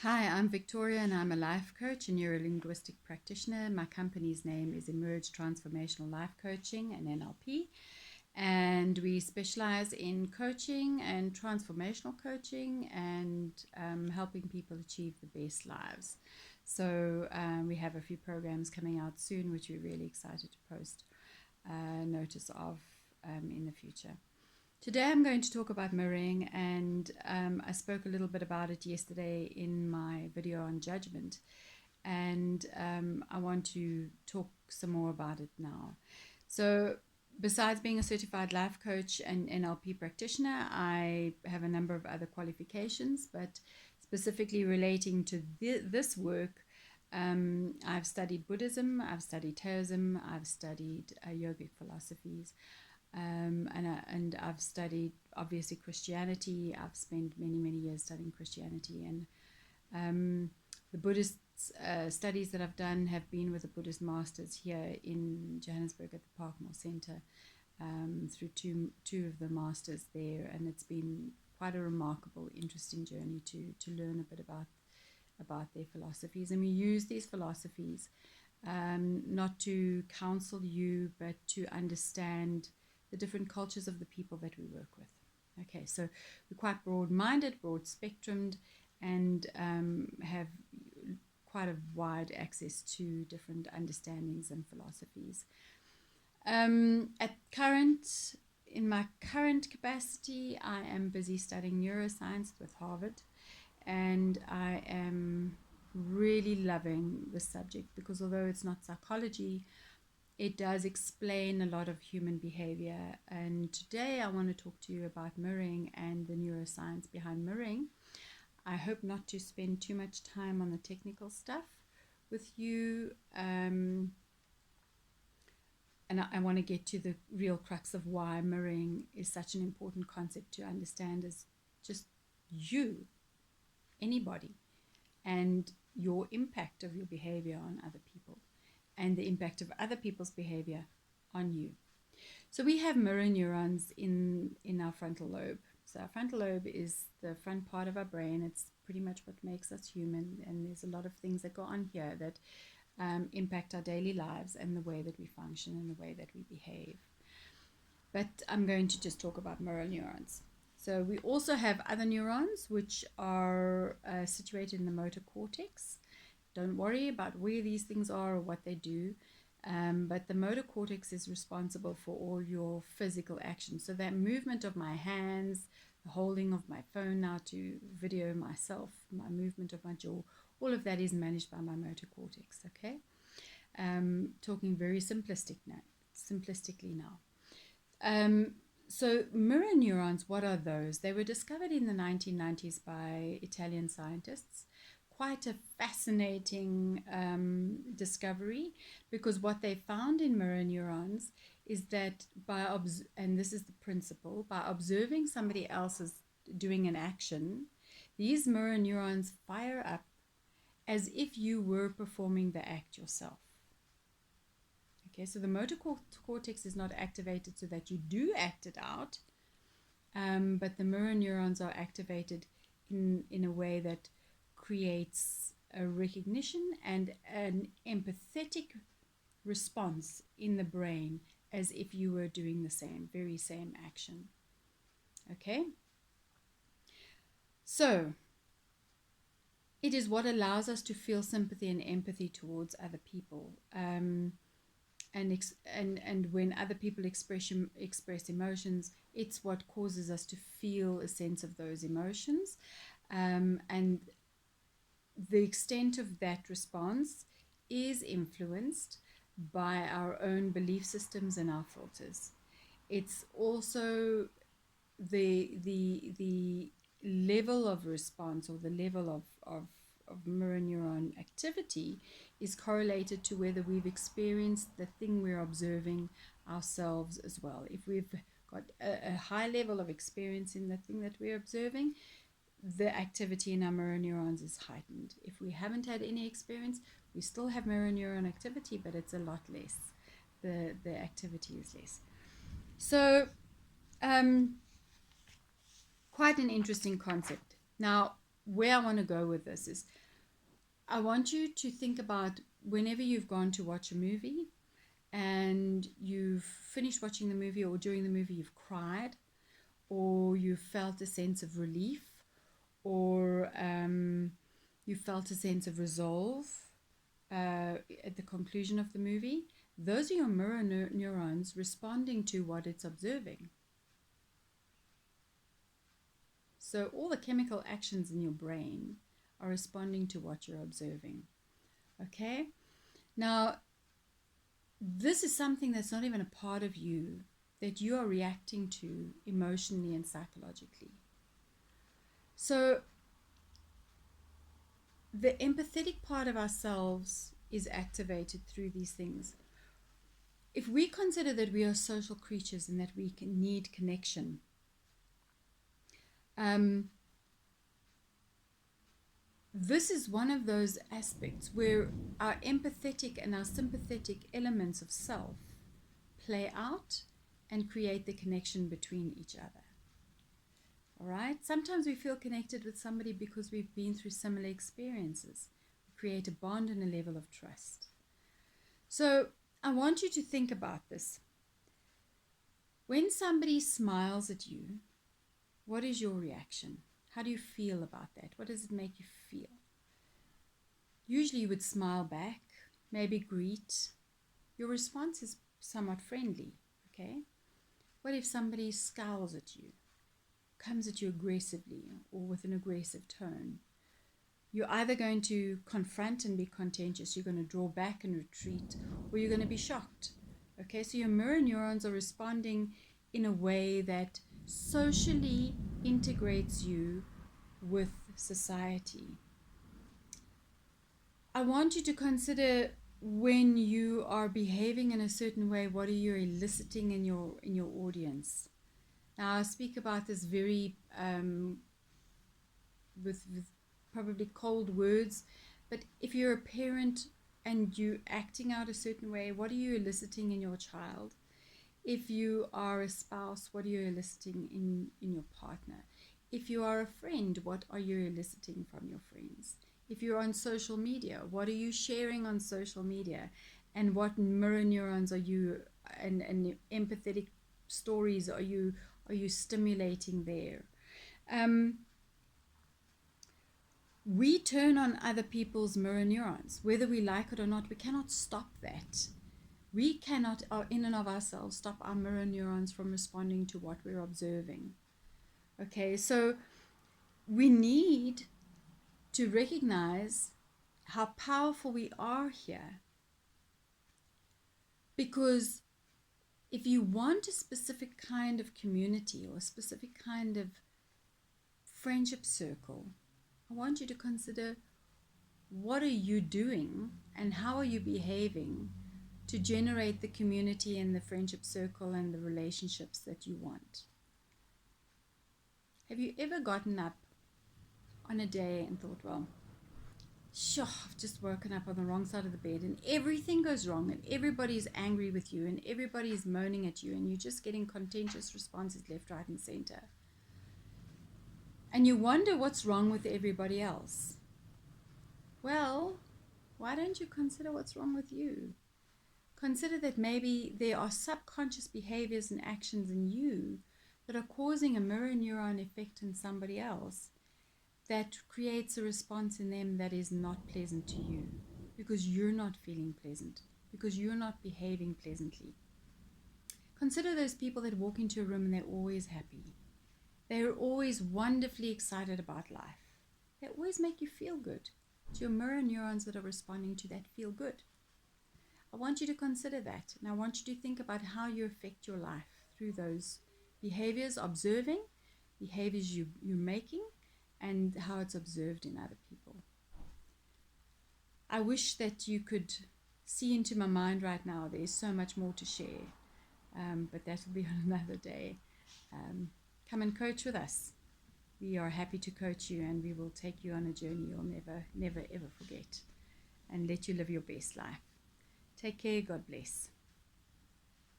Hi, I'm Victoria and I'm a life coach and neuro-linguistic practitioner. My company's name is Emerge Transformational Life Coaching and NLP. And we specialize in coaching and transformational coaching and helping people achieve the best lives. So we have a few programs coming out soon, which we're really excited to post notice of in the future. Today I'm going to talk about mirroring, and I spoke a little bit about it yesterday in my video on judgment, and I want to talk some more about it now. So besides being a certified life coach and NLP practitioner, I have a number of other qualifications, but specifically relating to this work, I've studied Buddhism, I've studied Taoism, I've studied yogic philosophies. And I've studied obviously Christianity. I've spent many years studying Christianity, and the Buddhist studies that I've done have been with the Buddhist masters here in Johannesburg at the Parkmore Centre, through two of the masters there, and it's been quite a remarkable, interesting journey to learn a bit about their philosophies. And we use these philosophies not to counsel you, but to understand the different cultures of the people that we work with. Okay, so we're quite broad-minded, broad-spectrumed, and have quite a wide access to different understandings and philosophies. In my current capacity, I am busy studying neuroscience with Harvard, and I am really loving the subject because although it's not psychology, it does explain a lot of human behavior. And today I want to talk to you about mirroring and the neuroscience behind mirroring. I hope not to spend too much time on the technical stuff with you. And I want to get to the real crux of why mirroring is such an important concept to understand as just you, anybody, and your impact of your behavior on other people, and the impact of other people's behavior on you. So we have mirror neurons in our frontal lobe. So our frontal lobe is the front part of our brain. It's pretty much what makes us human, and there's a lot of things that go on here that impact our daily lives and the way that we function and the way that we behave. But I'm going to just talk about mirror neurons. So we also have other neurons which are situated in the motor cortex. Don't worry about where these things are or what they do, but the motor cortex is responsible for all your physical actions. So that movement of my hands, the holding of my phone now to video myself, my movement of my jaw, all of that is managed by my motor cortex, okay? Talking very simplistically now. So mirror neurons, what are those? They were discovered in the 1990s by Italian scientists. Quite a fascinating discovery, because what they found in mirror neurons is that and this is the principle, by observing somebody else's doing an action, these mirror neurons fire up as if you were performing the act yourself. Okay, so the motor cortex is not activated so that you do act it out, but the mirror neurons are activated in a way that creates a recognition and an empathetic response in the brain as if you were doing the very same action. Okay? So, it is what allows us to feel sympathy and empathy towards other people. And when other people express emotions, it's what causes us to feel a sense of those emotions. And the extent of that response is influenced by our own belief systems and our filters. It's also the level of response, or the level of mirror neuron activity, is correlated to whether we've experienced the thing we're observing ourselves as well. If we've got a high level of experience in the thing that we're observing, the activity in our mirror neurons is heightened. If we haven't had any experience, we still have mirror neuron activity, but it's a lot less. The activity is less. So quite an interesting concept. Now, where I want to go with this is I want you to think about whenever you've gone to watch a movie and you've finished watching the movie, or during the movie you've cried, or you felt a sense of relief, or you felt a sense of resolve at the conclusion of the movie. Those are your mirror neurons responding to what it's observing. So all the chemical actions in your brain are responding to what you're observing. Okay? Now, this is something that's not even a part of you, that you are reacting to emotionally and psychologically. So the empathetic part of ourselves is activated through these things. If we consider that we are social creatures and that we need connection, this is one of those aspects where our empathetic and our sympathetic elements of self play out and create the connection between each other. All right? Sometimes we feel connected with somebody because we've been through similar experiences. We create a bond and a level of trust. So I want you to think about this. When somebody smiles at you, what is your reaction? How do you feel about that? What does it make you feel? Usually you would smile back, maybe greet. Your response is somewhat friendly, okay? What if somebody scowls at you, comes at you aggressively or with an aggressive tone? You're either going to confront and be contentious, you're going to draw back and retreat, or you're going to be shocked. Okay, so your mirror neurons are responding in a way that socially integrates you with society. I want you to consider when you are behaving in a certain way, what are you eliciting in your audience? Now, I speak about this very with probably cold words, but if you're a parent and you're acting out a certain way, what are you eliciting in your child? If you are a spouse, what are you eliciting in your partner? If you are a friend, what are you eliciting from your friends? If you're on social media, what are you sharing on social media? And what mirror neurons are you, and empathetic stories are you stimulating there? We turn on other people's mirror neurons, whether we like it or not. We cannot stop that. We cannot, in and of ourselves, stop our mirror neurons from responding to what we're observing. Okay, so we need to recognize how powerful we are here. Because if you want a specific kind of community or a specific kind of friendship circle, I want you to consider, what are you doing and how are you behaving to generate the community and the friendship circle and the relationships that you want? Have you ever gotten up on a day and thought, well, sure, I've just woken up on the wrong side of the bed and everything goes wrong and everybody's angry with you and everybody's moaning at you and you're just getting contentious responses left, right, and center. And you wonder what's wrong with everybody else. Well, why don't you consider what's wrong with you? Consider that maybe there are subconscious behaviors and actions in you that are causing a mirror neuron effect in somebody else that creates a response in them that is not pleasant to you because you're not feeling pleasant, because you're not behaving pleasantly. Consider those people that walk into a room and they're always happy. They're always wonderfully excited about life. They always make you feel good. It's your mirror neurons that are responding to that feel good. I want you to consider that, and I want you to think about how you affect your life through those behaviors, observing, behaviors you're making, and how it's observed in other people. I wish that you could see into my mind right now. There's so much more to share, but that will be on another day. Come and coach with us. We are happy to coach you, and we will take you on a journey you'll never, ever forget, and let you live your best life. Take care. God bless.